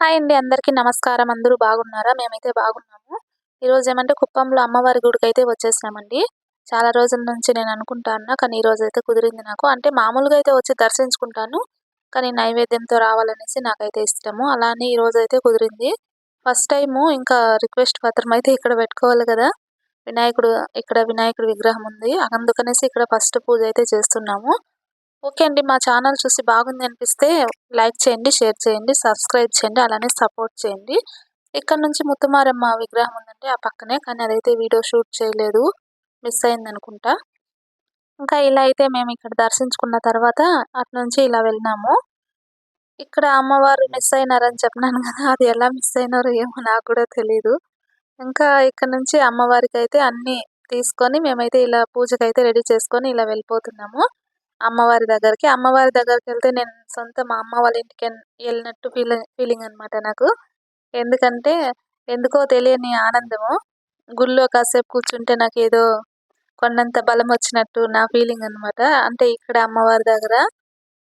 Hi అండి. అందరికీ నమస్కారం. అందరూ బాగున్నారా? మేమైతే బాగున్నాము. ఈరోజు ఏమంటే కుప్పంలో అమ్మవారి గుడికైతే వచ్చేసామండి. చాలా రోజుల నుంచి నేను అనుకుంటా ఉన్నా. కానీ ఈరోజైతే కుదిరింది నాకు. అంటే మామూలుగా అయితే వచ్చి దర్శించుకుంటాను. కానీ నైవేద్యంతో రావాలనేసి నాకైతే ఇష్టము. అలా అని ఈరోజైతే కుదిరింది. ఫస్ట్ టైము ఇంకా రిక్వెస్ట్ పత్రం అయితే ఇక్కడ పెట్టుకోవాలి కదా! వినాయకుడి విగ్రహం ఉంది. అందుకనేసి ఇక్కడ ఫస్ట్ పూజ అయితే చేస్తున్నాము. ఓకే అండి. మా ఛానల్ చూసి బాగుంది అనిపిస్తే లైక్ చేయండి, షేర్ చేయండి, సబ్స్క్రైబ్ చేయండి, అలానే సపోర్ట్ చేయండి. ఇక్కడ నుంచి ముత్తుమారమ్మ విగ్రహం ఉందండి ఆ పక్కనే. కానీ అదైతే వీడియో షూట్ చేయలేదు. మిస్ అయిందనుకుంటా. ఇంకా ఇలా అయితే మేము ఇక్కడ దర్శించుకున్న తర్వాత అటునుంచి ఇలా వెళ్ళినాము. ఇక్కడ అమ్మవారు మిస్ అయినారని చెప్పినాను కదా! అది ఎలా మిస్ అయినారో ఏమో నాకు కూడా తెలీదు. ఇంకా ఇక్కడ నుంచి అమ్మవారికైతే అన్నీ తీసుకొని మేమైతే ఇలా పూజకైతే రెడీ చేసుకొని ఇలా వెళ్ళిపోతున్నాము. అమ్మవారి దగ్గరికి. అమ్మవారి దగ్గరికెళ్తే నేను మా అమ్మ వాళ్ళ ఇంటికి ఎళ్ళినట్టు ఫీలింగ్ అనమాట నాకు. ఎందుకంటే ఎందుకో తెలియని ఆనందము. గుళ్ళో కాసేపు కూర్చుంటే నాకేదో కొండంత బలమొచ్చినట్టు నా ఫీలింగ్ అనమాట. అంటే ఇక్కడ అమ్మవారి దగ్గర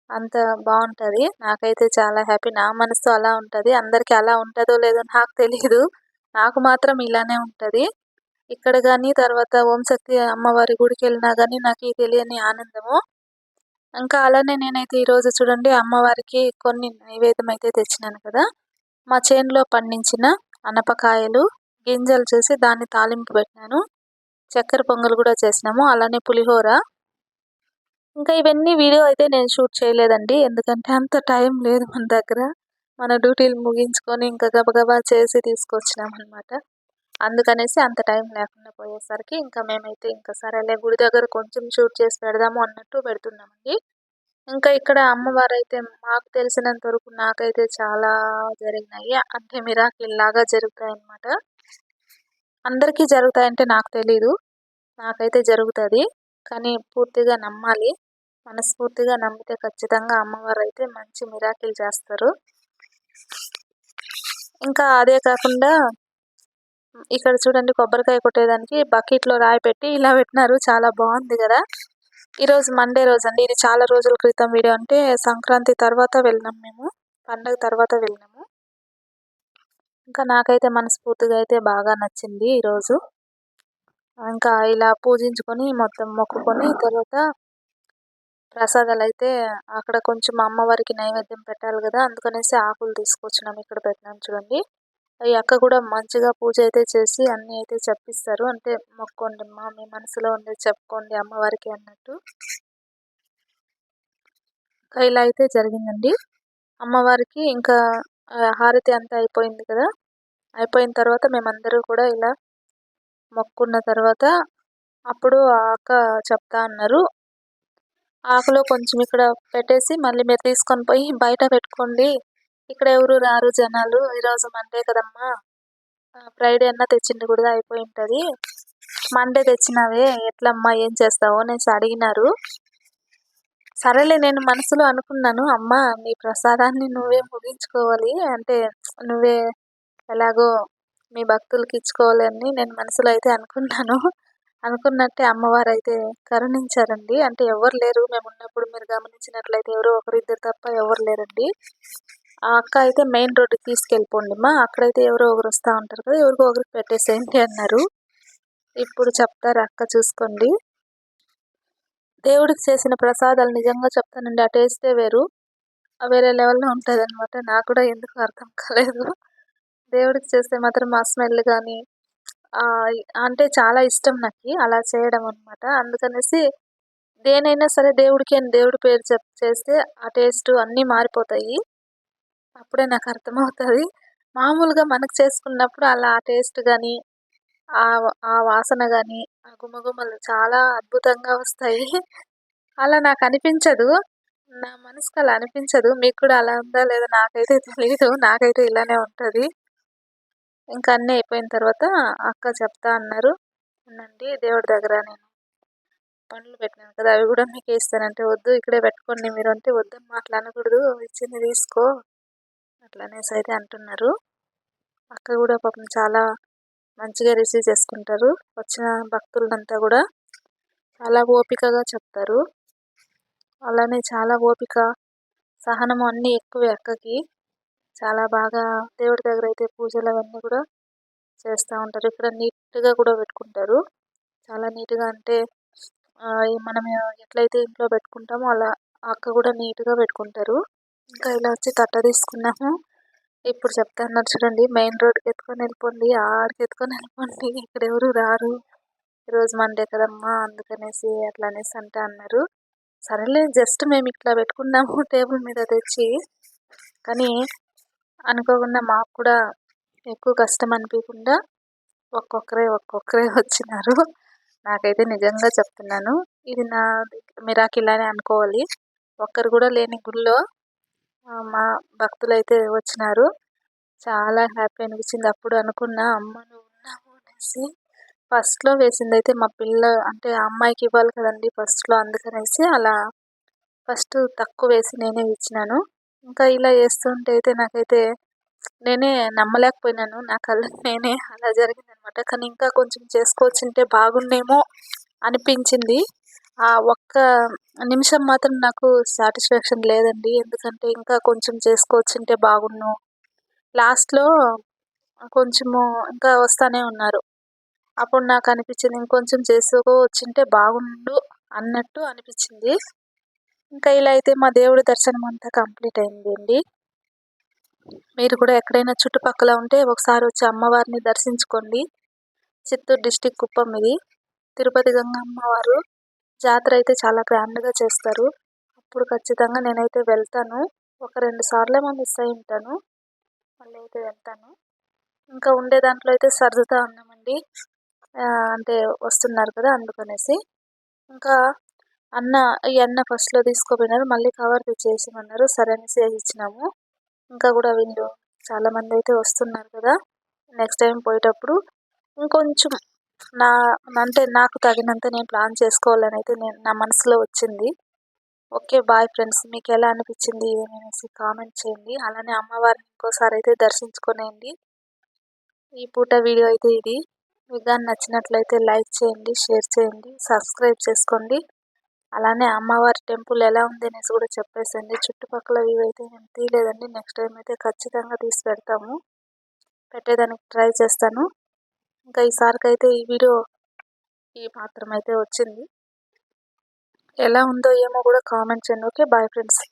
అంత బావుంటది. నాకైతే చాలా హ్యాపీ. నా మనసు అలా ఉంటది. అందరికి అలా ఉంటదో లేదో నాకు తెలీదు. నాకు మాత్రం ఇలానే ఉంటది. ఇక్కడ గాని తర్వాత ఓంశక్తి అమ్మవారి గుడికెళ్ళినా గాని నాకీ తెలియని ఆనందము. ఇంకా అలానే నేనైతే ఈరోజు చూడండి అమ్మవారికి కొన్ని నైవేద్యం అయితే తెచ్చినాను కదా! మా చేనులో పండించిన అనపకాయలు, గింజలు చేసి దాన్ని తాలింపు పెట్టినాను. చక్కెర పొంగల్ కూడా చేసినాము. అలానే పులిహోర. ఇంకా ఇవన్నీ వీడియో అయితే నేను షూట్ చేయలేదండి. ఎందుకంటే అంత టైం లేదు మన దగ్గర. మన డ్యూటీలు ముగించుకొని ఇంకా గబగబా చేసి తీసుకొచ్చినామనమాట. అందుకనేసి అంత టైం లేకుండా పోయేసరికి ఇంకా మేమైతే ఇంకా సరేలే గుడి దగ్గర కొంచెం షూట్ చేసి పెడదాము అన్నట్టు పెడుతున్నామండి. ఇంకా ఇక్కడ అమ్మవారైతే మాకు తెలిసినంత వరకు నాకైతే చాలా జరిగినాయి. అంటే మిరాకిల్ లాగా జరుగుతాయన్నమాట. అందరికీ జరుగుతాయంటే నాకు తెలీదు. నాకైతే జరుగుతది. కానీ పూర్తిగా నమ్మాలి. మనస్ఫూర్తిగా నమ్మితే ఖచ్చితంగా అమ్మవారైతే మంచి మిరాకిల్ చేస్తారు. ఇంకా అదే కాకుండా ఇక్కడ చూడండి కొబ్బరికాయ కొట్టేదానికి బకెట్‌లో రాయి పెట్టి ఇలా పెట్టినారు. చాలా బావుంది గదా! ఈరోజు మండే రోజండి. ఇది చాలా రోజుల క్రితం వీడియో. అంటే సంక్రాంతి తర్వాత వెళ్ళినాం మేము. పండగ తర్వాత వెళ్ళినాము. ఇంకా నాకైతే మనస్ఫూర్తిగా అయితే బాగా నచ్చింది ఈరోజు. ఇంకా ఇలా పూజించుకొని మొత్తం మొక్కుకొని తర్వాత ప్రసాదాలైతే అక్కడ కొంచెం అమ్మవారికి నైవేద్యం పెట్టాలి గదా! అందుకనేసి ఆకులు తీసుకొచ్చినాము. ఇక్కడ పెట్టినాను చూడండి. ఈ అక్క కూడా మంచిగా పూజ అయితే చేసి అన్నీ అయితే చెప్పిస్తారు. అంటే మొక్కోండమ్మా మీ మనసులో ఉండేది చెప్పుకోండి అమ్మవారికి అన్నట్టు. ఇంకా ఇలా అయితే జరిగిందండి. అమ్మవారికి ఇంకా హారతి అంతా అయిపోయింది కదా! అయిపోయిన తర్వాత మేమందరూ కూడా ఇలా మొక్కున్న తర్వాత అప్పుడు ఆ అక్క చెప్తా అన్నారు. ఆకులో కొంచెం ఇక్కడ పెట్టేసి మళ్ళీ మీరు తీసుకొని పోయి బయట పెట్టుకోండి. ఇక్కడ ఎవరు రారు జనాలు. ఈరోజు మండే కదమ్మా! ఫ్రైడే అన్నా తెచ్చింటే కూడా అయిపోయుంటది. మండే తెచ్చినావే ఎట్లమ్మా ఏం చేస్తావు అనేసి అడిగినారు. సరేలే నేను మనసులో అనుకున్నాను. అమ్మా నీ ప్రసాదాన్ని నువ్వే ముగించుకోవాలి. అంటే నువ్వే ఎలాగో మీ భక్తులకి ఇచ్చుకోవాలి అని నేను మనసులో అయితే అనుకున్నాను. అనుకున్నట్టే అమ్మవారైతే కరుణించారండి. అంటే ఎవ్వరు లేరు. మేమున్నప్పుడు మీరు గమనించినట్లయితే ఎవరో ఒకరిద్దరు తప్ప ఎవరు లేరండి. ఆ అక్క అయితే మెయిన్ రోడ్డుకి తీసుకెళ్ళిపోండిమా. అక్కడైతే ఎవరో ఒకరు వస్తా ఉంటారు కదా! ఎవరికో ఒకరికి పెట్టేసేయండి అన్నారు. ఇప్పుడు చెప్తారు అక్క చూసుకోండి. దేవుడికి చేసిన ప్రసాదాలు నిజంగా చెప్తానండి. ఆ టేస్టే వేరు. వేరే లెవెల్‌లో ఉంటదనమాట. నాకు కూడా ఎందుకో అర్థం కాలేదు. దేవుడికి చేస్తే మాత్రం ఆ స్మెల్ గాని అంటే చాలా ఇష్టం నాకి అలా చేయడం అనమాట. అందుకనేసి దేనైనా సరే దేవుడికి అని దేవుడి పేరు చేస్తే ఆ టేస్ట్ అన్నీ మారిపోతాయి. అప్పుడే నాకు అర్థమవుతది. మామూలుగా మనకు చేసుకున్నప్పుడు అలా ఆ టేస్ట్ గాని, ఆ వాసన గాని, ఆ గుమగుమలు చాలా అద్భుతంగా వస్తాయి. అలా నాకనిపించదు. నా మనసుకి అలా అనిపించదు. మీకు కూడా అలా ఉందా లేదా నాకైతే తెలీదు. నాకైతే ఇలానే ఉంటది. ఇంకా అన్నీ అయిపోయిన తర్వాత అక్క చెప్తా అన్నారు. ఉండండి దేవుడి దగ్గర నేను పండ్లు పెట్టినాను కదా! అవి కూడా మీకే ఇస్తానంటే, వద్దు ఇక్కడే పెట్టుకోండి మీరు అంటే, వద్దమ్మా అట్లా అనకూడదు. ఇచ్చింది తీసుకో అట్లా అనేసి అయితే అంటున్నారు. అక్క కూడా పాపం చాలా మంచిగా రిసీవ్ చేసుకుంటారు. వచ్చిన భక్తులనంతా కూడా చాలా ఓపికగా చెప్తారు. అలానే చాలా ఓపిక, సహనము అన్నీ ఎక్కువే అక్కకి. చాలా బాగా దేవుడి దగ్గర అయితే పూజలు అవన్నీ కూడా చేస్తూ ఉంటారు. ఇక్కడ నీట్గా కూడా పెట్టుకుంటారు. చాలా నీట్గా అంటే మనం ఎట్లయితే ఇంట్లో పెట్టుకుంటామో అలా అక్క కూడా నీట్గా పెట్టుకుంటారు. ఇంకా ఇలా వచ్చి తట్ట తీసుకున్నాము. ఇప్పుడు చెప్తా అన్నారు చూడండి, మెయిన్ రోడ్కి ఎత్తుకొని వెళ్ళిపోండి, ఆడికి ఎత్తుకొని వెళ్ళిపోండి, ఇక్కడ ఎవరు రారు, ఈరోజు మండే కదమ్మా అందుకనేసి అట్లా అనేసి అంటే అన్నారు. సరేలే జస్ట్ మేము ఇట్లా పెట్టుకున్నాము టేబుల్ మీద తెచ్చి, కానీ అనుకోకుండా మాకు కూడా ఎక్కువ కష్టం అనిపించకుండా ఒక్కొక్కరే వచ్చినారు. నాకైతే నిజంగా చెప్తున్నాను, ఇది నా మిరాకిల్ అని అనుకోవాలి. ఒక్కరు కూడా లేని గుళ్ళో మా భక్తులైతే వచ్చినారు. చాలా హ్యాపీ అనిపించింది. అప్పుడు అనుకున్నా, అమ్మ నువ్వు ఉన్నావు అనేసి. ఫస్ట్లో వేసింది అయితే మా పిల్ల అంటే ఆ అమ్మాయికి ఇవ్వాలి కదండి ఫస్ట్లో, అందుకనేసి అలా ఫస్ట్ తక్కువ వేసి నేనే ఇచ్చినాను. ఇంకా ఇలా వేస్తుంటే అయితే నాకైతే నేనే నమ్మలేకపోయినాను, నా కళ్ళకి నేనే. అలా జరిగిందనమాట. కానీ ఇంకా కొంచెం చేసుకోవచ్చుంటే బాగుండేమో అనిపించింది. ఆ ఒక్క నిమిషం మాత్రం నాకు సాటిస్ఫాక్షన్ లేదండి. ఎందుకంటే ఇంకా కొంచెం చేసుకోవచ్చుంటే బాగుండు. లాస్ట్లో కొంచెము ఇంకా వస్తూనే ఉన్నారు. అప్పుడు నాకు అనిపించింది ఇంకొంచెం చేసుకోవచ్చుంటే బాగుండు అన్నట్టు అనిపించింది. ఇంకా ఇలా అయితే మా దేవుడి దర్శనం అంతా కంప్లీట్ అయిందండి. మీరు కూడా ఎక్కడైనా చుట్టుపక్కల ఉంటే ఒకసారి వచ్చి అమ్మవారిని దర్శించుకోండి. చిత్తూరు డిస్టిక్ కుప్పం ఇది. తిరుపతి గంగమ్మ వారు జాతర అయితే చాలా గ్రాండ్గా చేస్తారు. అప్పుడు ఖచ్చితంగా నేనైతే వెళ్తాను. ఒక 2 సార్లేమో మిస్ అయి ఉంటాను, మళ్ళీ అయితే వెళ్తాను. ఇంకా ఉండే దాంట్లో అయితే సర్దుతా ఉన్నామండి, అంటే వస్తున్నారు కదా అందుకనేసి. ఇంకా ఈ అన్న ఫస్ట్లో తీసుకోపోయినారు, మళ్ళీ కవర్ తెచ్చేసిమన్నారు. సరే అనేసి ఇచ్చినాము. ఇంకా కూడా వీళ్ళు చాలామంది అయితే వస్తున్నారు కదా, నెక్స్ట్ టైం పోయేటప్పుడు ఇంకొంచెం అంటే నాకు తగినంత నేను ప్లాన్ చేసుకోవాలని అయితే నా మనసులో వచ్చింది. ఓకే బాయ్ ఫ్రెండ్స్, మీకు ఎలా అనిపించింది ఏమనేసి కామెంట్ చేయండి. అలానే అమ్మవారిని ఇంకోసారి అయితే దర్శించుకునేయండి. ఈ పూట వీడియో అయితే ఇది. మీకు కానీ నచ్చినట్లయితే లైక్ చేయండి, షేర్ చేయండి, సబ్స్క్రైబ్ చేసుకోండి. అలానే అమ్మవారి టెంపుల్ ఎలా ఉంది అనేసి కూడా చెప్పేసండి. చుట్టుపక్కల ఇవి అయితే నేను తీయలేదండి, నెక్స్ట్ టైం అయితే ఖచ్చితంగా తీసి పెడతాము, పెట్టేదానికి ట్రై చేస్తాను. ఇంకా ఈసారికి అయితే ఈ వీడియో ఈ మాత్రం అయితే వచ్చింది. ఎలా ఉందో ఏమో కూడా కామెంట్ చేయండి. Okay bye friends.